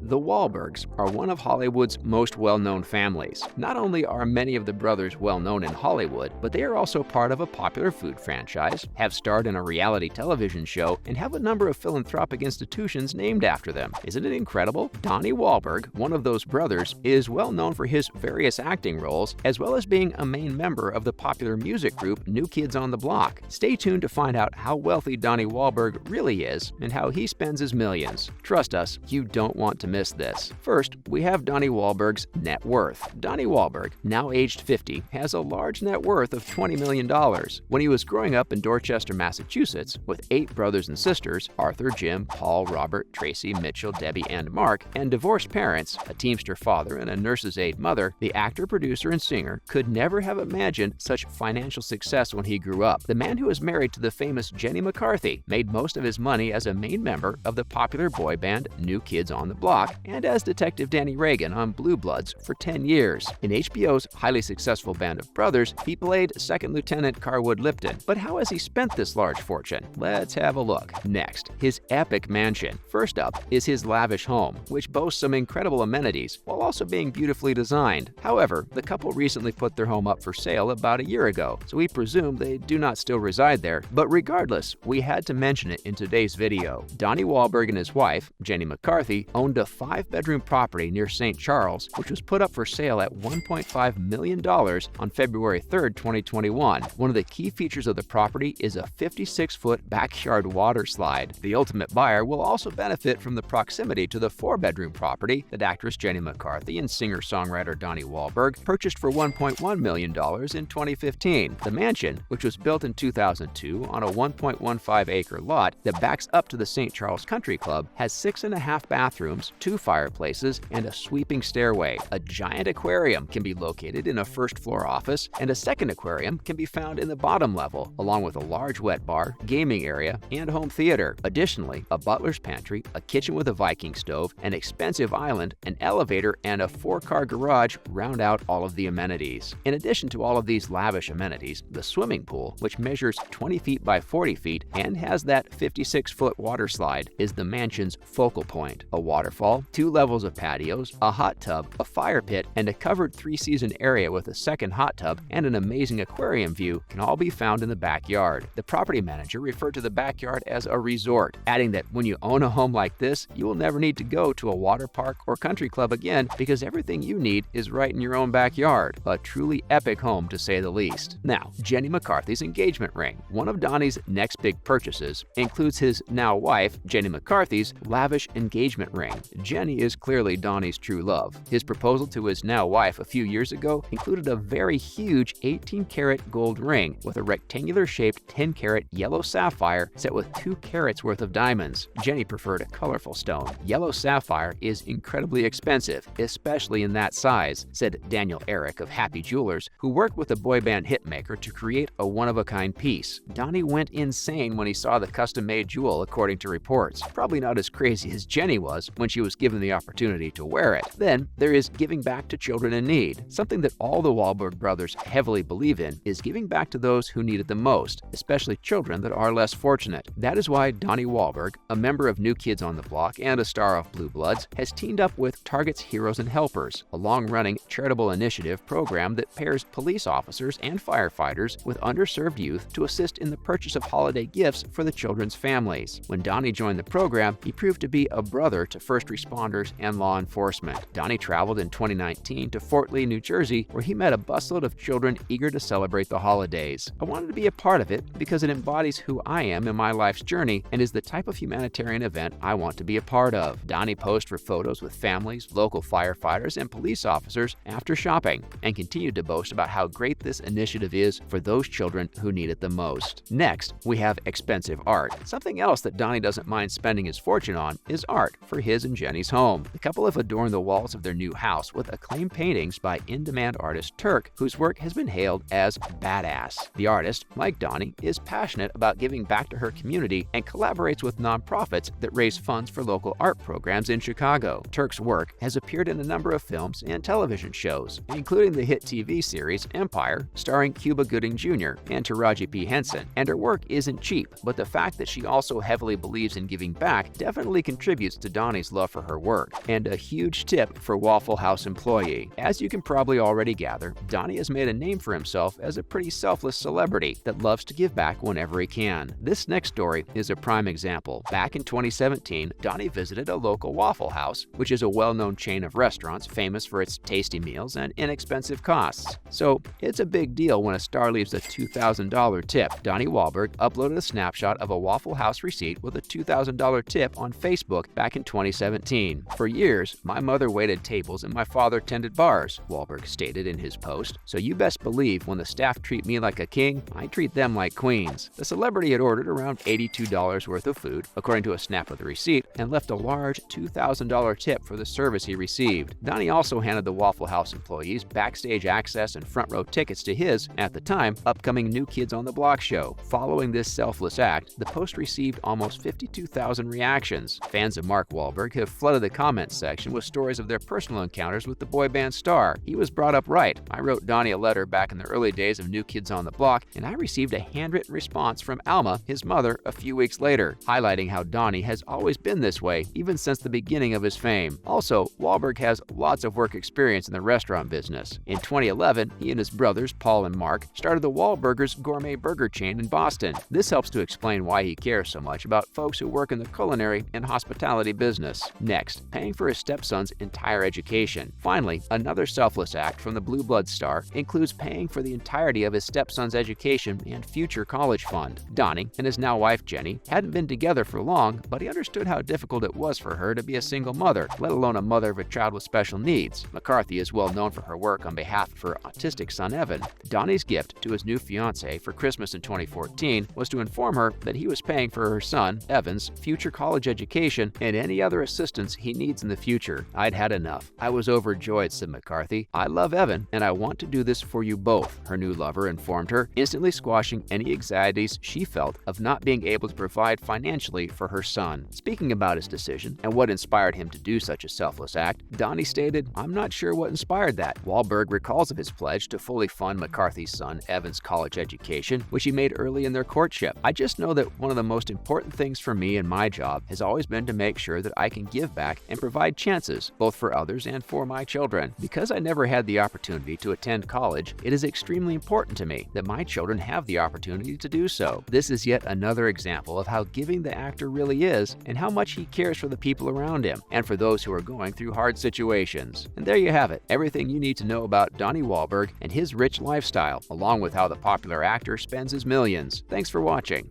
The Wahlbergs are one of Hollywood's most well-known families. Not only are many of the brothers well-known in Hollywood, but they are also part of a popular food franchise, have starred in a reality television show, and have a number of philanthropic institutions named after them. Isn't it incredible? Donnie Wahlberg, one of those brothers, is well known for his various acting roles, as well as being a main member of the popular music group New Kids on the Block. Stay tuned to find out how wealthy Donnie Wahlberg really is and how he spends his millions. Trust us, you don't want to miss this. First, we have Donnie Wahlberg's net worth. Donnie Wahlberg, now aged 50, has a large net worth of $20 million. When he was growing up in Dorchester, Massachusetts, with 8 brothers and sisters, Arthur, Jim, Paul, Robert, Tracy, Mitchell, Debbie, and Mark, and divorced parents, a Teamster father and a nurse's aide mother, the actor, producer, and singer could never have imagined such financial success when he grew up. The man who is married to the famous Jenny McCarthy made most of his money as a main member of the popular boy band New Kids on the Block and as Detective Danny Reagan on Blue Bloods for 10 years. In HBO's highly successful Band of Brothers, he played Second Lieutenant Carwood Lipton. But how has he spent this large fortune? Let's have a look. Next, his epic mansion. First up is his lavish home, which boasts some incredible amenities while also being beautifully designed. However, the couple recently put their home up for sale about a year ago, so we presume they do not still reside there. But regardless, we had to mention it in today's video. Donnie Wahlberg and his wife, Jenny McCarthy, owned a 5-bedroom property near St. Charles, which was put up for sale at $1.5 million on February 3, 2021. One of the key features of the property is a 56-foot backyard water slide. The ultimate buyer will also benefit from the proximity to the 4-bedroom property that actress Jenny McCarthy and singer-songwriter Donnie Wahlberg purchased for $1.1 million in 2015. The mansion, which was built in 2002 on a 1.15-acre lot that backs up to the St. Charles Country Club, has 6.5 bathrooms, 2 fireplaces, and a sweeping stairway. A giant aquarium can be located in a first-floor office, and a second aquarium can be found in the bottom level, along with a large wet bar, gaming area, and home theater. Additionally, a butler's pantry, a kitchen with a Viking stove, an expensive island, an elevator, and a 4-car garage round out all of the amenities. In addition to all of these lavish amenities, the swimming pool, which measures 20 feet by 40 feet and has that 56-foot water slide, is the mansion's focal point. A waterfall, 2 levels of patios, a hot tub, a fire pit, and a covered 3-season area with a second hot tub and an amazing aquarium view can all be found in the backyard. The property manager referred to the backyard as a resort, adding that when you own a home like this, you will never need to go to a water park or country club again because everything you need is right in your own backyard. A truly epic home, to say the least. Now, Jenny McCarthy's engagement ring. One of Donnie's next big purchases includes his now wife, Jenny McCarthy's lavish engagement ring. Jenny is clearly Donnie's true love. His proposal to his now wife a few years ago included a very huge 18-karat gold ring with a rectangular-shaped 10-karat yellow sapphire set with 2 carats worth of diamonds. Jenny preferred a colorful stone. Yellow sapphire is incredibly expensive, especially in that size, said Daniel Eric of Happy Jewelers, who worked with a boy band hitmaker to create a one-of-a-kind piece. Donnie went insane when he saw the custom-made jewel, according to reports. Probably not as crazy as Jenny was when she was given the opportunity to wear it. Then there is giving back to children in need. Something that all the Wahlberg brothers heavily believe in is giving back to those who need it the most, especially children that are less fortunate. That is why Donnie Wahlberg, a member of New Kids on the Block and a star of Blue Bloods, has teamed up with Target's Heroes and Helpers, a long-running charitable initiative program that pairs police officers and firefighters with underserved youth to assist in the purchase of holiday gifts for the children's families. When Donnie joined the program, he proved to be a brother to first responders and law enforcement. Donnie traveled in 2019 to Fort Lee, New Jersey, where he met a busload of children eager to celebrate the holidays. I wanted to be a part of it because it embodies who I am in my life's journey and is the type of humanitarian event I want to be a part of. Donnie posed for photos with families, local firefighters, and police officers after shopping, and continued to boast about how great this initiative is for those children who need it the most. Next, we have expensive art. Something else that Donnie doesn't mind spending his fortune on is art for his and Jenny's home. The couple have adorned the walls of their new house with acclaimed paintings by in-demand artist Turk, whose work has been hailed as badass. The artist, like Donnie, is passionate about giving back to her community and collaborates with nonprofits that raise funds for local art programs in Chicago. Turk's work has appeared in a number of films and television shows, including the hit TV series Empire, starring Cuba Gooding Jr. and Taraji P. Henson. And her work isn't cheap, but the fact that she also heavily believes in giving back definitely contributes to Donnie's love for for her work, and a huge tip for Waffle House employee. As you can probably already gather, Donnie has made a name for himself as a pretty selfless celebrity that loves to give back whenever he can. This next story is a prime example. Back in 2017, Donnie visited a local Waffle House, which is a well-known chain of restaurants famous for its tasty meals and inexpensive costs. So it's a big deal when a star leaves a $2,000 tip. Donnie Wahlberg uploaded a snapshot of a Waffle House receipt with a $2,000 tip on Facebook back in 2017. "For years, my mother waited tables and my father tended bars," Wahlberg stated in his post. "So you best believe when the staff treat me like a king, I treat them like queens." The celebrity had ordered around $82 worth of food, according to a snap of the receipt, and left a large $2,000 tip for the service he received. Donnie also handed the Waffle House employees backstage access and front row tickets to his, at the time, upcoming New Kids on the Block show. Following this selfless act, the post received almost 52,000 reactions. Fans of Mark Wahlberg have flooded the comments section with stories of their personal encounters with the boy band star. "He was brought up right. I wrote Donnie a letter back in the early days of New Kids on the Block, and I received a handwritten response from Alma, his mother, a few weeks later," highlighting how Donnie has always been this way, even since the beginning of his fame. Also, Wahlberg has lots of work experience in the restaurant business. In 2011, he and his brothers, Paul and Mark, started the Wahlburgers gourmet burger chain in Boston. This helps to explain why he cares so much about folks who work in the culinary and hospitality business. Next, paying for his stepson's entire education. Finally, another selfless act from the Blue Blood star includes paying for the entirety of his stepson's education and future college fund. Donnie and his now wife Jenny hadn't been together for long, but he understood how difficult it was for her to be a single mother, let alone a mother of a child with special needs. McCarthy is well known for her work on behalf of her autistic son Evan. Donnie's gift to his new fiancée for Christmas in 2014 was to inform her that he was paying for her son, Evan's, future college education and any other assistance he needs in the future. "I'd had enough. I was overjoyed," said McCarthy. "I love Evan, and I want to do this for you both," her new lover informed her, instantly squashing any anxieties she felt of not being able to provide financially for her son. Speaking about his decision and what inspired him to do such a selfless act, Donnie stated, "I'm not sure what inspired that." Wahlberg recalls of his pledge to fully fund McCarthy's son Evan's college education, which he made early in their courtship. "I just know that one of the most important things for me in my job has always been to make sure that I can give back and provide chances, both for others and for my children. Because I never had the opportunity to attend college, it is extremely important to me that my children have the opportunity to do so." This is yet another example of how giving the actor really is and how much he cares for the people around him and for those who are going through hard situations. And there you have it, everything you need to know about Donnie Wahlberg and his rich lifestyle, along with how the popular actor spends his millions. Thanks for watching.